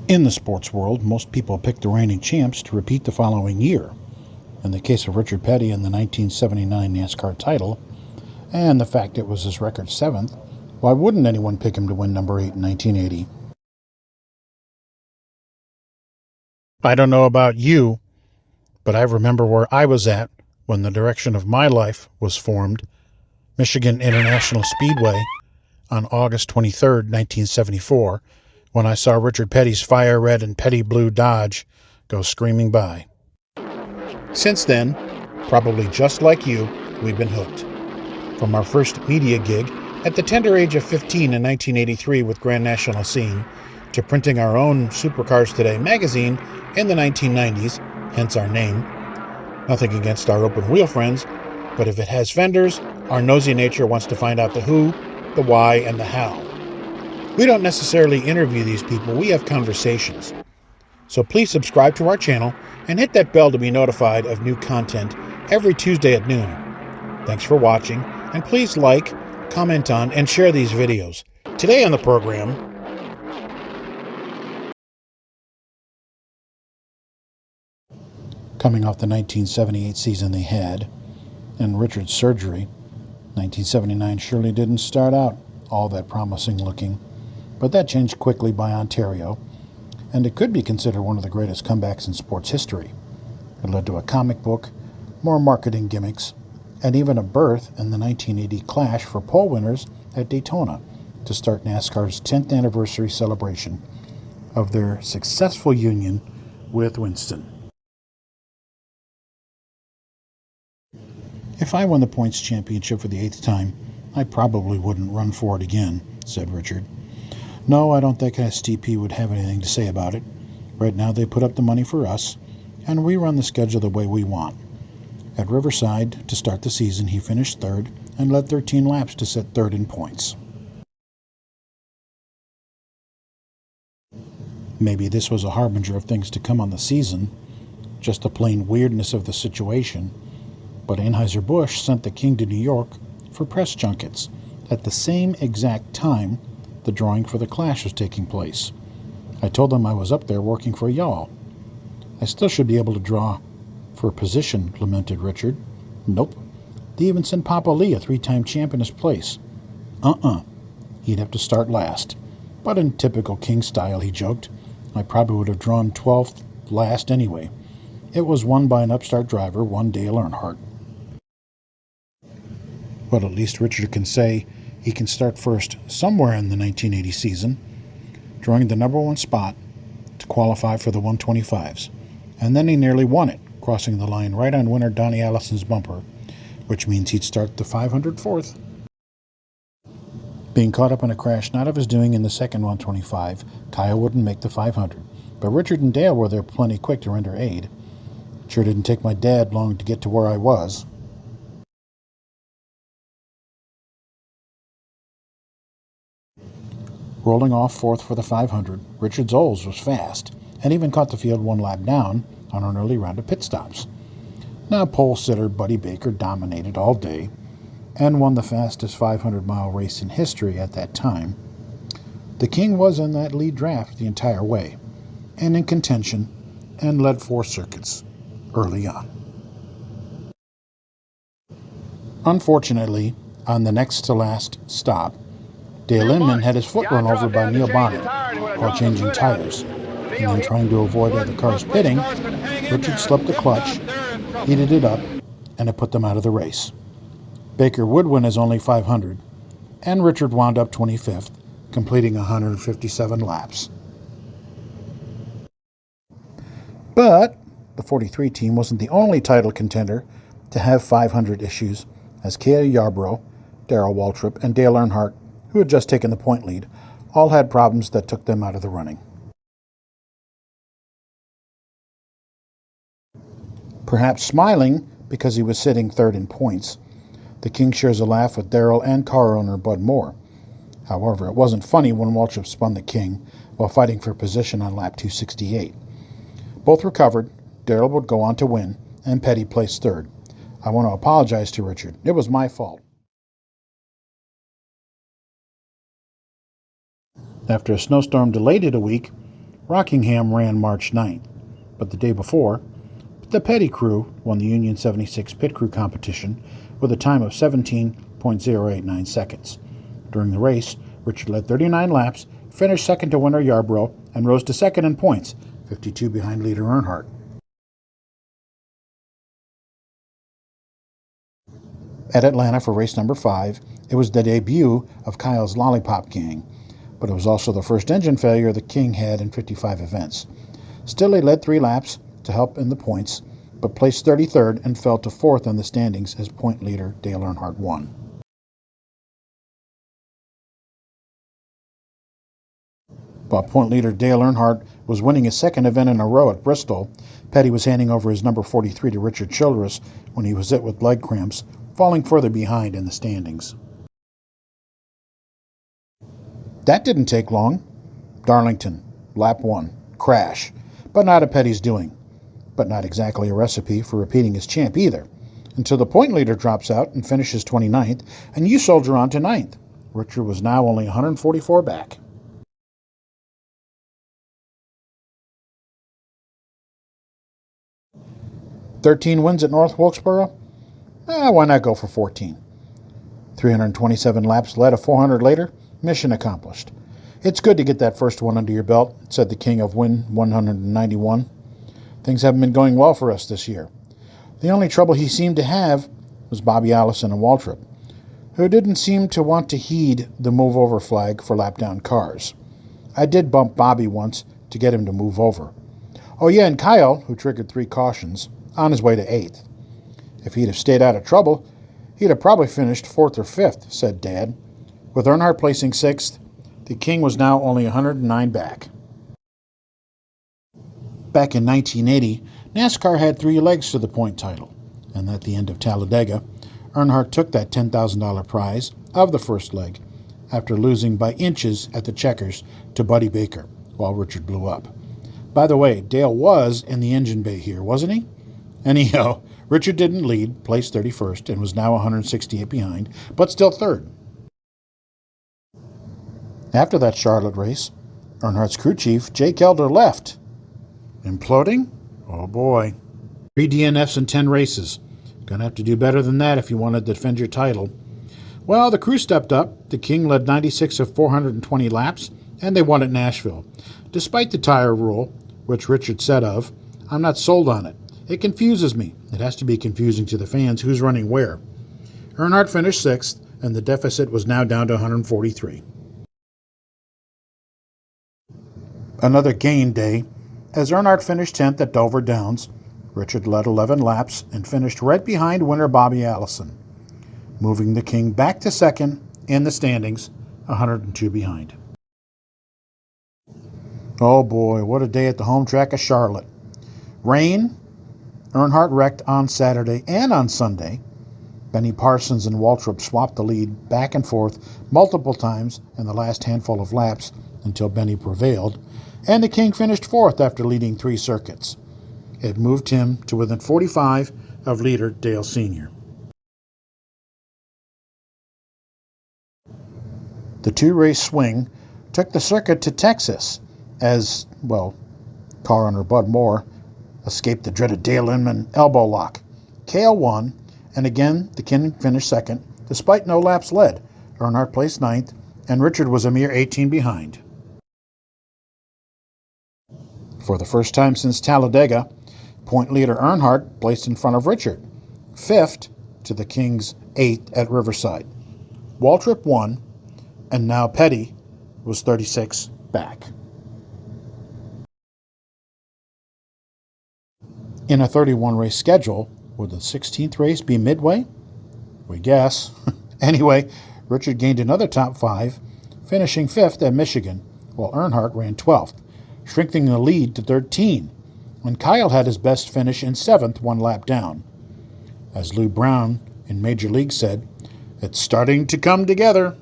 In the sports world, most people pick the reigning champs to repeat the following year. In the case of Richard Petty and the 1979 NASCAR title, and the fact it was his record 7th, why wouldn't anyone pick him to win number 8 in 1980? I don't know about you, but I remember where I was at when the direction of my life was formed, Michigan International Speedway, on August 23, 1974, when I saw Richard Petty's fire red and petty blue Dodge go screaming by. Since then, probably just like you, we've been hooked. From our first media gig at the tender age of 15 in 1983 with Grand National Scene, to printing our own Supercars Today magazine in the 1990s, hence our name. Nothing against our open wheel friends, but if it has fenders, our nosy nature wants to find out the who, the why, and the how. We don't necessarily interview these people, we have conversations. So please subscribe to our channel and hit that bell to be notified of new content every Tuesday at noon. Thanks for watching, and please like, comment on, and share these videos. Today on the program, coming off the 1978 season they had, and Richard's surgery, 1979 surely didn't start out all that promising looking, but that changed quickly by Ontario, and it could be considered one of the greatest comebacks in sports history. It led to a comic book, more marketing gimmicks, and even a berth in the 1980 Clash for pole winners at Daytona to start NASCAR's 10th anniversary celebration of their successful union with Winston. If I won the points championship for the 8th time, I probably wouldn't run for it again, said Richard. No, I don't think STP would have anything to say about it. Right now they put up the money for us, and we run the schedule the way we want. At Riverside, to start the season, he finished 3rd and led 13 laps to set 3rd in points. Maybe this was a harbinger of things to come on the season, just the plain weirdness of the situation, but Anheuser-Busch sent the King to New York for press junkets at the same exact time the drawing for the Clash was taking place. I told them I was up there working for y'all. I still should be able to draw for a position, lamented Richard. Nope. They even sent Papa Lee, a 3-time champ, in his place. He'd have to start last. But in typical King style, he joked, I probably would have drawn 12th last anyway. It was won by an upstart driver, one Dale Earnhardt. Well, at least Richard can say he can start first somewhere in the 1980 season, drawing the number 1 spot to qualify for the 125s. And then he nearly won it, crossing the line right on winner Donnie Allison's bumper, which means he'd start the 504th. Being caught up in a crash not of his doing in the second 125, Kyle wouldn't make the 500, but Richard and Dale were there plenty quick to render aid. It sure didn't take my dad long to get to where I was. Rolling off 4th for the 500, Richard Zoles was fast, and even caught the field 1 lap down on an early round of pit stops. Now pole sitter Buddy Baker dominated all day and won the fastest 500-mile race in history at that time. The King was in that lead draft the entire way, and in contention, and led 4 circuits early on. Unfortunately, on the next to last stop, Dale Inman had his foot run over by Neil Bonnet while changing tires, and then trying to avoid other cars pitting, Richard slipped the clutch, heated it up, and it put them out of the race. Baker would win his only 500, and Richard wound up 25th, completing 157 laps. But the 43 team wasn't the only title contender to have 500 issues, as Cale Yarborough, Darrell Waltrip, and Dale Earnhardt, who had just taken the point lead, all had problems that took them out of the running. Perhaps smiling because he was sitting 3rd in points, the King shares a laugh with Darrell and car owner Bud Moore. However, it wasn't funny when Waltrip spun the King while fighting for position on lap 268. Both recovered, Darrell would go on to win, and Petty placed 3rd. I want to apologize to Richard. It was my fault. After a snowstorm delayed it a week, Rockingham ran March 9th, but the day before, the Petty crew won the Union 76 Pit Crew competition with a time of 17.089 seconds. During the race, Richard led 39 laps, finished second to winner Yarborough, and rose to second in points, 52 behind leader Earnhardt. At Atlanta for race number 5, it was the debut of Kyle's Lollipop Gang, but it was also the first engine failure the King had in 55 events. Still, he led 3 laps to help in the points, but placed 33rd and fell to 4th in the standings as point leader Dale Earnhardt won. While point leader Dale Earnhardt was winning his second event in a row at Bristol, Petty was handing over his number 43 to Richard Childress when he was hit with leg cramps, falling further behind in the standings. That didn't take long. Darlington, lap 1, crash, but not a Petty's doing. But not exactly a recipe for repeating as champ either, until the point leader drops out and finishes 29th, and you soldier on to 9th. Richard was now only 144 back. "13 wins at North Wilkesboro? Why not go for 14? 327 laps led of 400 later, mission accomplished. It's good to get that first one under your belt," said the king of Win 191. "Things haven't been going well for us this year." The only trouble he seemed to have was Bobby Allison and Waltrip, who didn't seem to want to heed the move over flag for lap down cars. I did bump Bobby once to get him to move over. Oh yeah, and Kyle, who triggered 3 cautions, on his way to 8th. "If he'd have stayed out of trouble, he'd have probably finished 4th or 5th, said Dad. With Earnhardt placing 6th, the king was now only 109 back. Back in 1980, NASCAR had 3 legs to the point title, and at the end of Talladega, Earnhardt took that $10,000 prize of the first leg after losing by inches at the checkers to Buddy Baker while Richard blew up. By the way, Dale was in the engine bay here, wasn't he? Anyhow, Richard didn't lead, placed 31st, and was now 168 behind, but still 3rd. After that Charlotte race, Earnhardt's crew chief, Jake Elder, left. Imploding? Oh boy. 3 DNFs in 10 races. Gonna have to do better than that if you want to defend your title. Well, the crew stepped up. The King led 96 of 420 laps, and they won at Nashville. Despite the tire rule, which Richard said of, "I'm not sold on it. It confuses me. It has to be confusing to the fans who's running where." Earnhardt finished 6th, and the deficit was now down to 143. Another gain day, as Earnhardt finished 10th at Dover Downs. Richard led 11 laps and finished right behind winner Bobby Allison, moving the King back to 2nd in the standings, 102 behind. Oh boy, what a day at the home track of Charlotte. Rain. Earnhardt wrecked on Saturday and on Sunday. Benny Parsons and Waltrip swapped the lead back and forth multiple times in the last handful of laps until Benny prevailed, and the King finished 4th after leading 3 circuits. It moved him to within 45 of leader Dale Sr. The 2-race swing took the circuit to Texas as, car owner Bud Moore escaped the dreaded Dale Inman elbow lock. Cale won, and again the King finished 2nd, despite no laps led. Earnhardt placed 9th, and Richard was a mere 18 behind. For the first time since Talladega, point leader Earnhardt placed in front of Richard, 5th to the King's 8th at Riverside. Waltrip won, and now Petty was 36 back. In a 31-race schedule, would the 16th race be Midway? We guess. Anyway, Richard gained another top 5, finishing 5th at Michigan, while Earnhardt ran 12th, shrinking the lead to 13, when Kyle had his best finish in 7th, 1 lap down. As Lou Brown in Major League said, "It's starting to come together."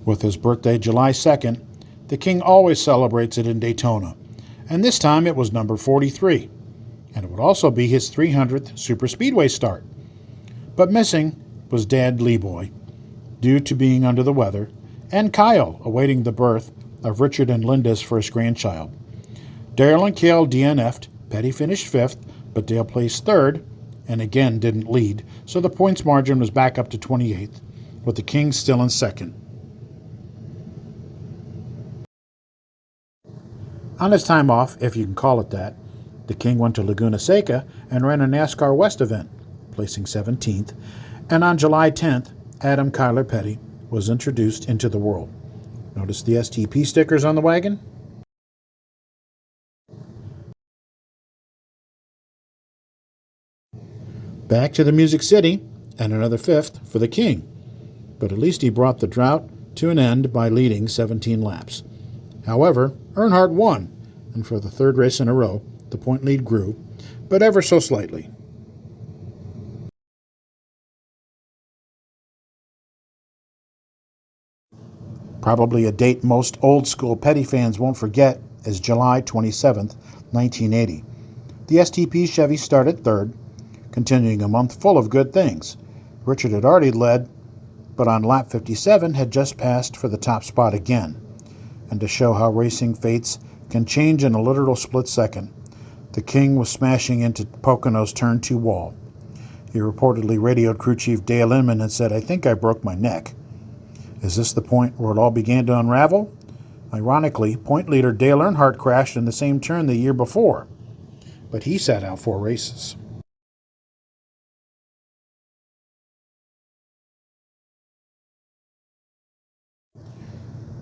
With his birthday July 2nd, the King always celebrates it in Daytona, and this time it was number 43, and it would also be his 300th Superspeedway start. But missing was Dad Leeboy. due to being under the weather, and Kyle awaiting the birth of Richard and Linda's first grandchild. Darrell and Cale DNF'd. Petty finished 5th, but Dale placed 3rd and again didn't lead, so the points margin was back up to 28th, with the King still in 2nd. On his time off, if you can call it that, the King went to Laguna Seca and ran a NASCAR West event, placing 17th, and on July 10th, Adam Kyler Petty was introduced into the world. Notice the STP stickers on the wagon? Back to the Music City, and another 5th for the King, but at least he brought the drought to an end by leading 17 laps. However, Earnhardt won, and for the 3rd race in a row, the point lead grew, but ever so slightly. Probably a date most old-school Petty fans won't forget is July 27, 1980. The STP Chevy started 3rd, continuing a month full of good things. Richard had already led, but on lap 57 had just passed for the top spot again. And to show how racing fates can change in a literal split second, the King was smashing into Pocono's turn 2 wall. He reportedly radioed crew chief Dale Inman and said, "I think I broke my neck." Is this the point where it all began to unravel? Ironically, point leader Dale Earnhardt crashed in the same turn the year before, but he sat out 4 races.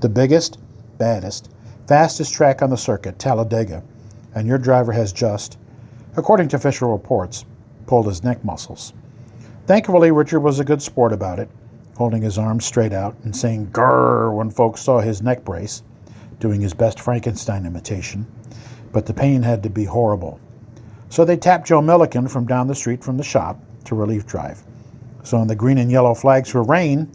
The biggest, baddest, fastest track on the circuit, Talladega, and your driver has just, according to official reports, pulled his neck muscles. Thankfully, Richard was a good sport about it, holding his arms straight out and saying "grrr" when folks saw his neck brace, doing his best Frankenstein imitation, but the pain had to be horrible. So they tapped Joe Milliken from down the street from the shop to relief drive. So when the green and yellow flags for rain,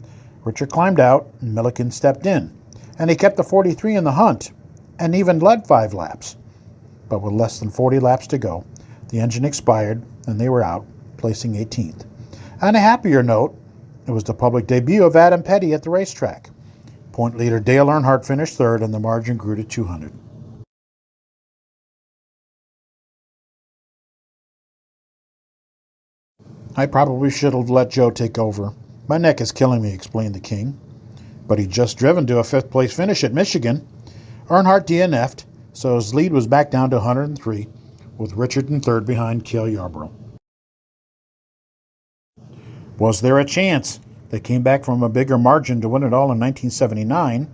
Richard climbed out and Milliken stepped in, and he kept the 43 in the hunt and even led 5 laps. But with less than 40 laps to go, the engine expired and they were out, placing 18th. On a happier note, it was the public debut of Adam Petty at the racetrack. Point leader Dale Earnhardt finished 3rd and the margin grew to 200. "I probably should have let Joe take over. My neck is killing me," explained the King. But he'd just driven to a 5th place finish at Michigan. Earnhardt DNF'd, so his lead was back down to 103, with Richard in 3rd behind Cale Yarborough. Was there a chance? They came back from a bigger margin to win it all in 1979.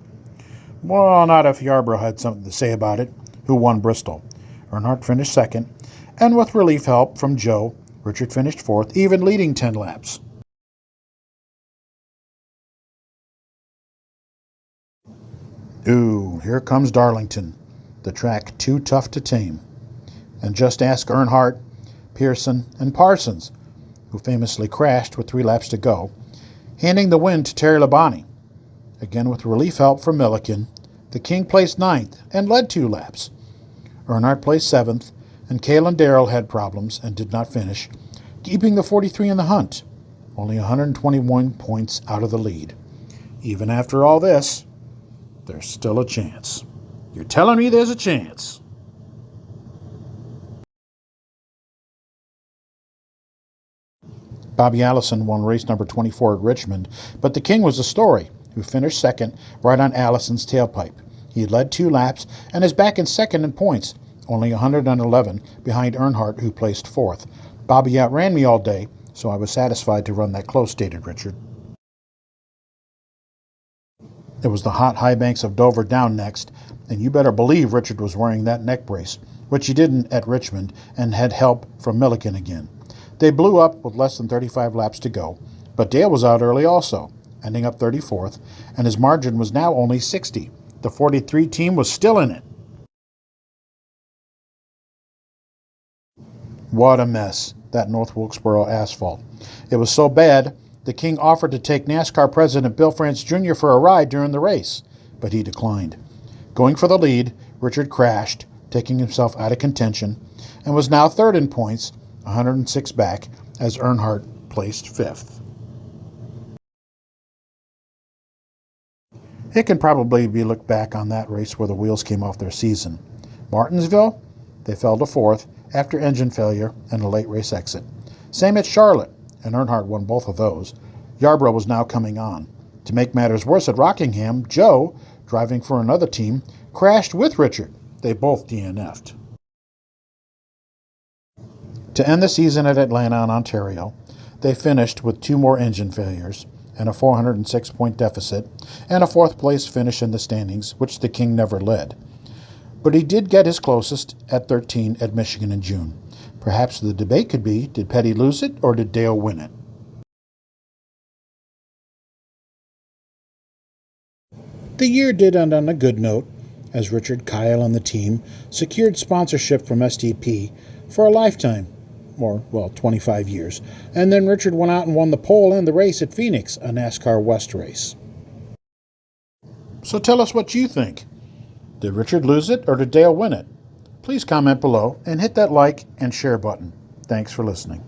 Well, not if Yarborough had something to say about it, who won Bristol. Earnhardt finished 2nd, and with relief help from Joe, Richard finished 4th, even leading 10 laps. Ooh, here comes Darlington, the track too tough to tame. And just ask Earnhardt, Pearson, and Parsons, who famously crashed with 3 laps to go, handing the win to Terry Labonte. Again with relief help from Milliken, the King placed 9th and led 2 laps. Earnhardt placed 7th, and Cale and Darrell had problems and did not finish, keeping the 43 in the hunt, only 121 points out of the lead. Even after all this, there's still a chance. You're telling me there's a chance? Bobby Allison won race number 24 at Richmond, but the King was the story, who finished 2nd right on Allison's tailpipe. He had led 2 laps and is back in 2nd in points, only 111 behind Earnhardt, who placed 4th. Bobby outran me all day, so I was satisfied to run that close, stated Richard. It was the hot high banks of Dover down next, and you better believe Richard was wearing that neck brace, which he didn't at Richmond, and had help from Milliken again. They blew up with less than 35 laps to go, but Dale was out early also, ending up 34th, and his margin was now only 60. The 43 team was still in it. What a mess, that North Wilkesboro asphalt. It was so bad, the King offered to take NASCAR President Bill France Jr. for a ride during the race, but he declined. Going for the lead, Richard crashed, taking himself out of contention, and was now 3rd in points, 106 back, as Earnhardt placed 5th. It can probably be looked back on that race where the wheels came off their season. Martinsville, they fell to fourth after engine failure and a late race exit. Same at Charlotte, and Earnhardt won both of those. Yarborough was now coming on. To make matters worse at Rockingham, Joe, driving for another team, crashed with Richard. They both DNF'd. To end the season at Atlanta in Ontario, they finished with 2 more engine failures and a 406-point deficit, and a 4th place finish in the standings, which the King never led. But he did get his closest at 13 at Michigan in June. Perhaps the debate could be, did Petty lose it or did Dale win it? The year did end on a good note, as Richard, Kyle, and the team secured sponsorship from STP for a lifetime, or, 25 years, and then Richard went out and won the pole and the race at Phoenix, a NASCAR West race. So tell us what you think. Did Richard lose it or did Dale win it? Please comment below and hit that like and share button. Thanks for listening.